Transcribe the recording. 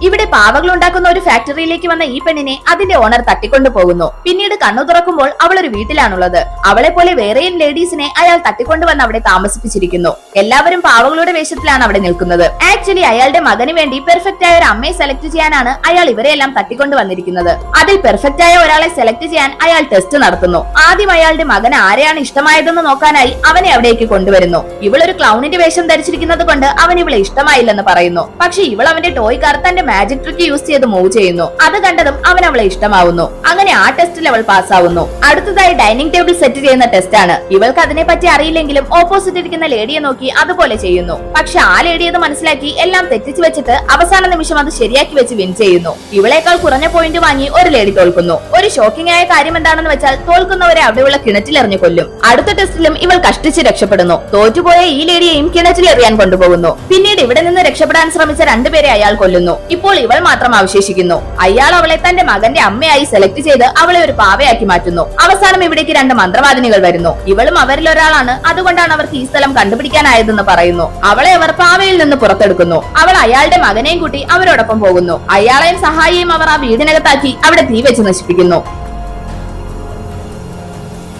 ഇവിടെ പാവകൾ ഉണ്ടാക്കുന്ന ഒരു ഫാക്ടറിയിലേക്ക് വന്ന ഈ പെണ്ണിനെ അതിന്റെ ഓണർ തട്ടിക്കൊണ്ടു പോകുന്നു. പിന്നീട് കണ്ണു തുറക്കുമ്പോൾ അവൾ ഒരു വീട്ടിലാണുള്ളത്. അവളെ പോലെ വേറെയും ലേഡീസിനെ അയാൾ തട്ടിക്കൊണ്ടുവന്ന് അവിടെ താമസിപ്പിച്ചിരിക്കുന്നു. എല്ലാവരും പാവകളുടെ വേഷത്തിലാണ് അവിടെ നിൽക്കുന്നത്. ആക്ച്വലി അയാളുടെ മകന് വേണ്ടി പെർഫെക്റ്റ് ആയ ഒരു അമ്മയെ സെലക്ട് ചെയ്യാനാണ് അയാൾ ഇവരെല്ലാം തട്ടിക്കൊണ്ടു വന്നിരിക്കുന്നത്. അതിൽ പെർഫെക്റ്റ് ആയ ഒരാളെ സെലക്ട് ചെയ്യാൻ അയാൾ ടെസ്റ്റ് നടത്തുന്നു. ആദ്യം അയാളുടെ മകന് ആരെയാണ് ഇഷ്ടമായതെന്ന് നോക്കാനായി അവനെ അവിടേക്ക് കൊണ്ടുവരുന്നു. ഇവളൊരു ക്ലൗണിന്റെ വേഷം ധരിച്ചിരിക്കുന്നത് കൊണ്ട് അവൻ ഇവളെ ഇഷ്ടമായില്ലെന്ന് പറയുന്നു. പക്ഷെ ഇവൾ അവന്റെ ടോയ് കാർ തന്റെ മാജിക് ട്രിക്ക് യൂസ് ചെയ്ത് മൂവ് ചെയ്യുന്നു. അത് കണ്ടതും അവൻ അവളെ ഇഷ്ടമാവുന്നു. അങ്ങനെ ആ ടെസ്റ്റിൽ അവൾ പാസ്സാവുന്നു. അടുത്തതായി ഡൈനിങ് ടേബിൾ സെറ്റ് ചെയ്യുന്ന ടെസ്റ്റ് ആണ്. ഇവൾക്ക് അതിനെ പറ്റി അറിയില്ലെങ്കിലും ഓപ്പോസിറ്റ് ഇരിക്കുന്ന ലേഡിയെ നോക്കി അതുപോലെ ചെയ്യുന്നു. പക്ഷെ ആ ലേഡി അത് മനസ്സിലാക്കി എല്ലാം തെറ്റിച്ചു വെച്ചിട്ട് അവസാന നിമിഷം അത് ശരിയാക്കി വെച്ച് വിൻ ചെയ്യുന്നു. ഇവളേക്കാൾ കുറഞ്ഞ പോയിന്റ് വാങ്ങി ഒരു ലേഡി തോൽക്കുന്നു. ഒരു ഷോക്കിംഗ് ആയ കാര്യം എന്താണെന്ന് വെച്ചാൽ തോൽക്കുന്നവരെ അവിടെയുള്ള കിണറ്റിലെറിഞ്ഞു കൊല്ലും. അടുത്ത ടെസ്റ്റിലും ഇവൾ കഷ്ടിച്ച് രക്ഷപ്പെടുന്നു. തോറ്റുപോയ ഈ ലേഡിയെയും കിണറ്റിലെറിയാൻ കൊണ്ടുപോകുന്നു. പിന്നീട് ഇവിടെ നിന്ന് രക്ഷപ്പെടാൻ ശ്രമിച്ച രണ്ടുപേരെ അയാൾ കൊല്ലുന്നു. ഇപ്പോൾ ഇവൾ മാത്രം അവശേഷിക്കുന്നു. അയാൾ അവളെ തന്റെ മകന്റെ അമ്മയായി സെലക്ട് ചെയ്ത് അവളെ ഒരു പാവയാക്കി മാറ്റുന്നു. അവസാനം ഇവിടേക്ക് രണ്ട് മന്ത്രവാദിനികൾ വരുന്നു. ഇവളും അവരിൽ ഒരാളാണ്. അതുകൊണ്ടാണ് അവർക്ക് ഈ സ്ഥലം കണ്ടുപിടിക്കാനായതെന്ന് പറയുന്നു. അവളെ അവർ പാവയിൽ നിന്ന് പുറത്തെടുക്കുന്നു. അവൾ അയാളുടെ മകനെയും കൂട്ടി അവരോടൊപ്പം പോകുന്നു. അയാളെയും സഹായിയെയും അവർ ആ വീടിനകത്താക്കി അവിടെ തീ വെച്ച് നശിപ്പിക്കുന്നു.